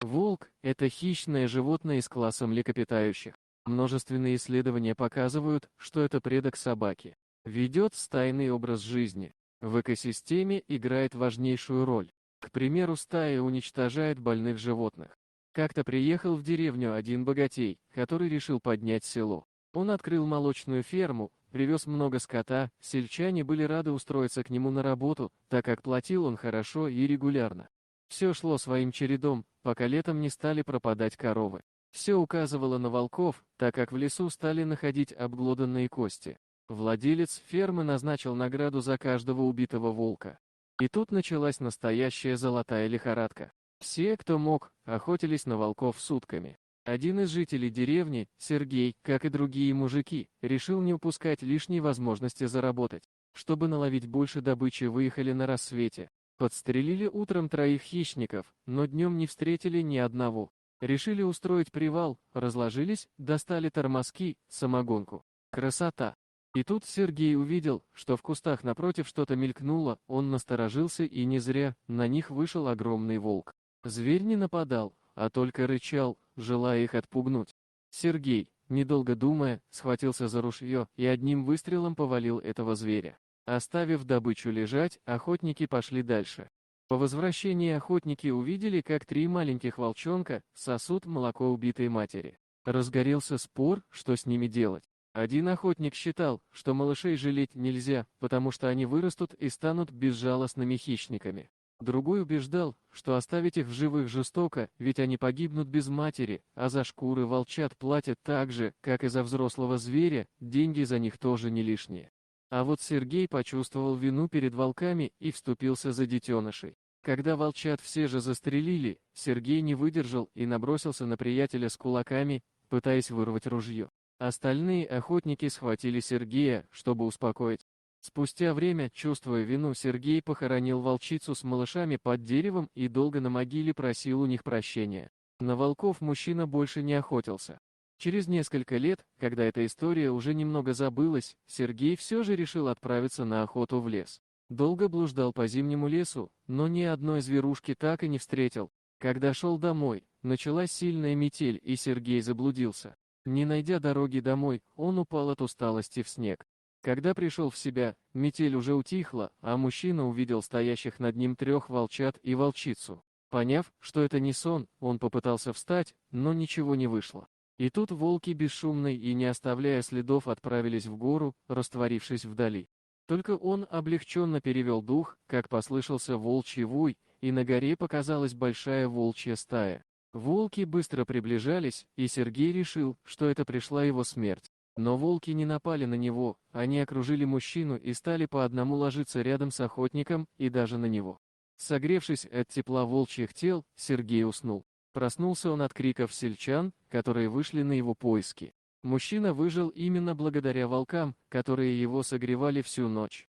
Волк– это хищное животное из класса млекопитающих. Множественные исследования показывают, что это предок собаки. Ведет стайный образ жизни. В экосистеме играет важнейшую роль. К примеру, стая уничтожает больных животных. Как-то приехал в деревню один богатей, который решил поднять село. Он открыл молочную ферму, привез много скота, сельчане были рады устроиться к нему на работу, так как платил он хорошо и регулярно. Все шло своим чередом, пока летом не стали пропадать коровы. Все указывало на волков, так как в лесу стали находить обглоданные кости. Владелец фермы назначил награду за каждого убитого волка. И тут началась настоящая золотая лихорадка. Все, кто мог, охотились на волков сутками. Один из жителей деревни, Сергей, как и другие мужики, решил не упускать лишней возможности заработать. Чтобы наловить больше добычи, выехали на рассвете. Подстрелили утром 3 хищников, но днем не встретили ни одного. Решили устроить привал, разложились, достали тормозки, самогонку. Красота! И тут Сергей увидел, что в кустах напротив что-то мелькнуло, он насторожился и не зря, на них вышел огромный волк. Зверь не нападал, а только рычал, желая их отпугнуть. Сергей, недолго думая, схватился за ружье и одним выстрелом повалил этого зверя. Оставив добычу лежать, охотники пошли дальше. По возвращении охотники увидели, как 3 маленьких волчонка сосут молоко убитой матери. Разгорелся спор, что с ними делать. Один охотник считал, что малышей жалеть нельзя, потому что они вырастут и станут безжалостными хищниками. Другой убеждал, что оставить их в живых жестоко, ведь они погибнут без матери, а за шкуры волчат платят так же, как и за взрослого зверя, деньги за них тоже не лишние. А вот Сергей почувствовал вину перед волками и вступился за детенышей. Когда волчат все же застрелили, Сергей не выдержал и набросился на приятеля с кулаками, пытаясь вырвать ружье. Остальные охотники схватили Сергея, чтобы успокоить. Спустя время, чувствуя вину, Сергей похоронил волчицу с малышами под деревом и долго на могиле просил у них прощения. На волков мужчина больше не охотился. Через несколько лет, когда эта история уже немного забылась, Сергей все же решил отправиться на охоту в лес. Долго блуждал по зимнему лесу, но ни одной зверушки так и не встретил. Когда шел домой, началась сильная метель, и Сергей заблудился. Не найдя дороги домой, он упал от усталости в снег. Когда пришел в себя, метель уже утихла, а мужчина увидел стоящих над ним 3 волчат и волчицу. Поняв, что это не сон, он попытался встать, но ничего не вышло. И тут волки бесшумно и не оставляя следов отправились в гору, растворившись вдали. Только он облегченно перевел дух, как послышался волчий вой, и на горе показалась большая волчья стая. Волки быстро приближались, и Сергей решил, что это пришла его смерть. Но волки не напали на него, они окружили мужчину и стали по одному ложиться рядом с охотником и даже на него. Согревшись от тепла волчьих тел, Сергей уснул. Проснулся он от криков сельчан, которые вышли на его поиски. Мужчина выжил именно благодаря волкам, которые его согревали всю ночь.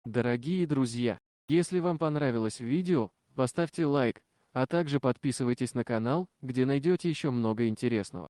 Дорогие друзья, если вам понравилось видео, поставьте лайк, а также подписывайтесь на канал, где найдете еще много интересного.